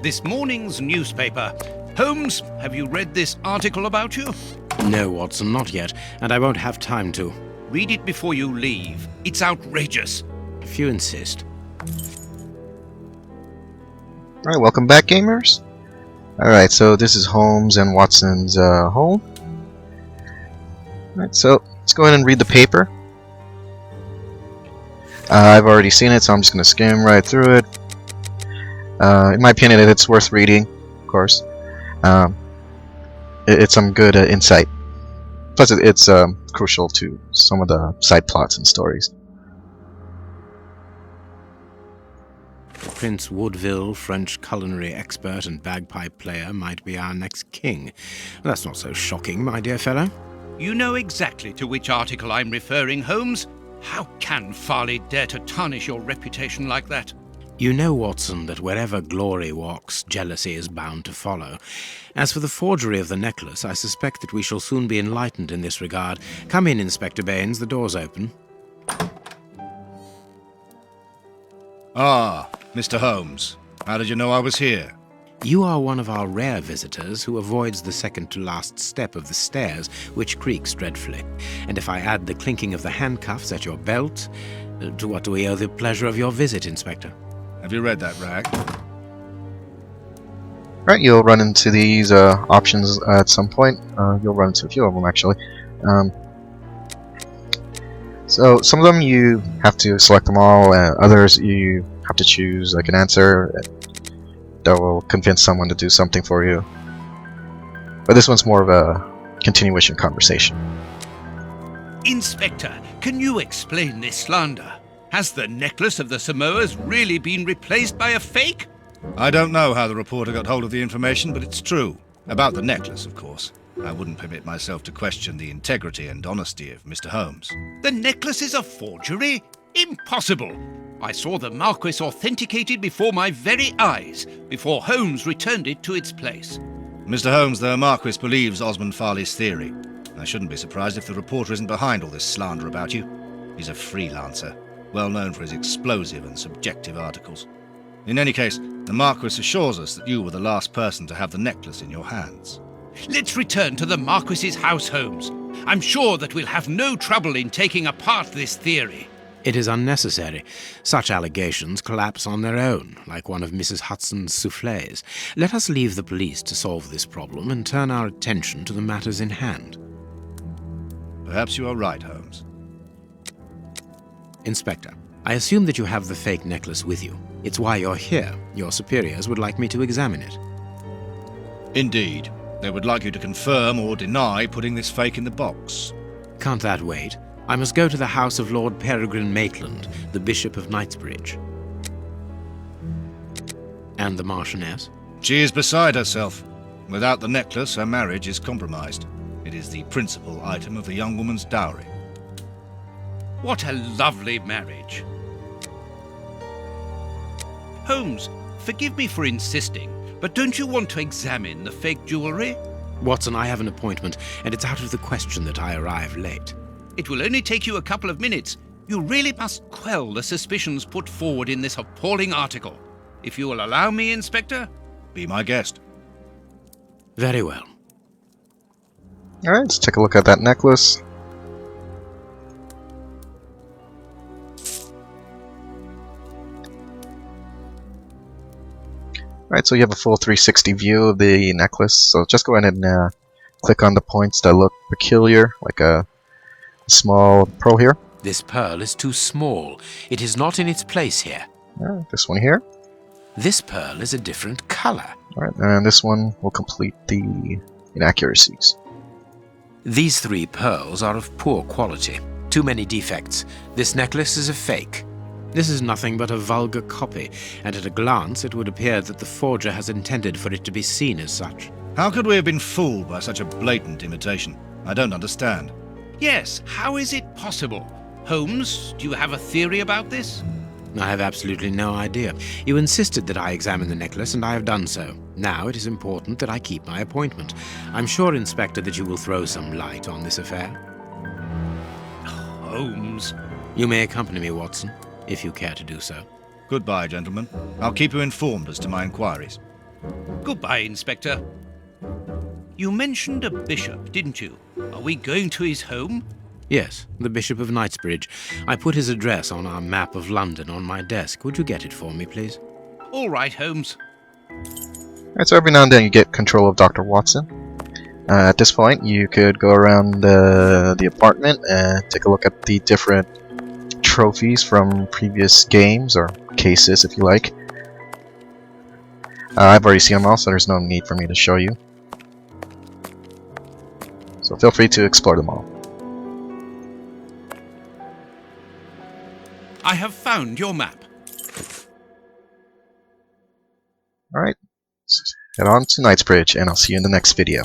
This morning's newspaper. Holmes, have you read this article about you? No, Watson, not yet, and I won't have time to. Read it before you leave. It's outrageous. If you insist. Alright, welcome back, gamers. Alright, so this is Holmes and Watson's home. Alright, so let's go ahead and read the paper. I've already seen it, so I'm just going to skim right through it. In my opinion, it's worth reading, of course. It's some good insight. Plus, it's crucial to some of the side plots and stories. Prince Woodville, French culinary expert and bagpipe player, might be our next king. That's not so shocking, my dear fellow. You know exactly to which article I'm referring, Holmes. How can Farley dare to tarnish your reputation like that? You know, Watson, that wherever glory walks, jealousy is bound to follow. As for the forgery of the necklace, I suspect that we shall soon be enlightened in this regard. Come in, Inspector Baines, the door's open. Ah, Mr. Holmes. How did you know I was here? You are one of our rare visitors who avoids the second-to-last step of the stairs, which creaks dreadfully. And if I add the clinking of the handcuffs at your belt, to what do we owe the pleasure of your visit, Inspector? Have you read that rag? Right, you'll run into these options at some point. You'll run into a few of them, actually. So some of them you have to select them all, others you have to choose like an answer that will convince someone to do something for you. But this one's more of a continuation conversation. Inspector, can you explain this slander? Has the necklace of the Samoas really been replaced by a fake? I don't know how the reporter got hold of the information, but it's true. About the necklace, of course. I wouldn't permit myself to question the integrity and honesty of Mr. Holmes. The necklace is a forgery? Impossible! I saw the Marquis authenticated before my very eyes, before Holmes returned it to its place. Mr. Holmes, the Marquis believes Osmond Farley's theory. I shouldn't be surprised if the reporter isn't behind all this slander about you. He's a freelancer, well known for his explosive and subjective articles. In any case, the Marquis assures us that you were the last person to have the necklace in your hands. Let's return to the Marquis's house, Holmes. I'm sure that we'll have no trouble in taking apart this theory. It is unnecessary. Such allegations collapse on their own, like one of Mrs. Hudson's soufflés. Let us leave the police to solve this problem and turn our attention to the matters in hand. Perhaps you are right, Holmes. Inspector, I assume that you have the fake necklace with you. It's why you're here. Your superiors would like me to examine it. Indeed. They would like you to confirm or deny putting this fake in the box. Can't that wait? I must go to the house of Lord Peregrine Maitland, the Bishop of Knightsbridge. And the Marchioness? She is beside herself. Without the necklace, her marriage is compromised. It is the principal item of the young woman's dowry. What a lovely marriage. Holmes, forgive me for insisting, but don't you want to examine the fake jewellery? Watson, I have an appointment, and it's out of the question that I arrive late. It will only take you a couple of minutes. You really must quell the suspicions put forward in this appalling article. If you will allow me, Inspector? Be my guest. Very well. Alright, let's take a look at that necklace. Alright, so you have a full 360 view of the necklace, so just go ahead and click on the points that look peculiar, like a small pearl here. This pearl is too small. It is not in its place here. This one here. This pearl is a different color. Alright, and this one will complete the inaccuracies. These 3 pearls are of poor quality. Too many defects. This necklace is a fake. This is nothing but a vulgar copy, and at a glance it would appear that the forger has intended for it to be seen as such. How could we have been fooled by such a blatant imitation? I don't understand. Yes, how is it possible? Holmes, do you have a theory about this? I have absolutely no idea. You insisted that I examine the necklace, and I have done so. Now it is important that I keep my appointment. I'm sure, Inspector, that you will throw some light on this affair. Holmes. You may accompany me, Watson, if you care to do so. Goodbye, gentlemen. I'll keep you informed as to my inquiries. Goodbye, Inspector. You mentioned a bishop, didn't you? Are we going to his home? Yes, the Bishop of Knightsbridge. I put his address on our map of London on my desk. Would you get it for me, please? All right, Holmes. Alright, so every now and then you get control of Dr. Watson. At this point, you could go around the apartment and take a look at the different trophies from previous games, or cases if you like. I've already seen them all, so there's no need for me to show you. So feel free to explore them all. I have found your map. Alright, head on to Knightsbridge, and I'll see you in the next video.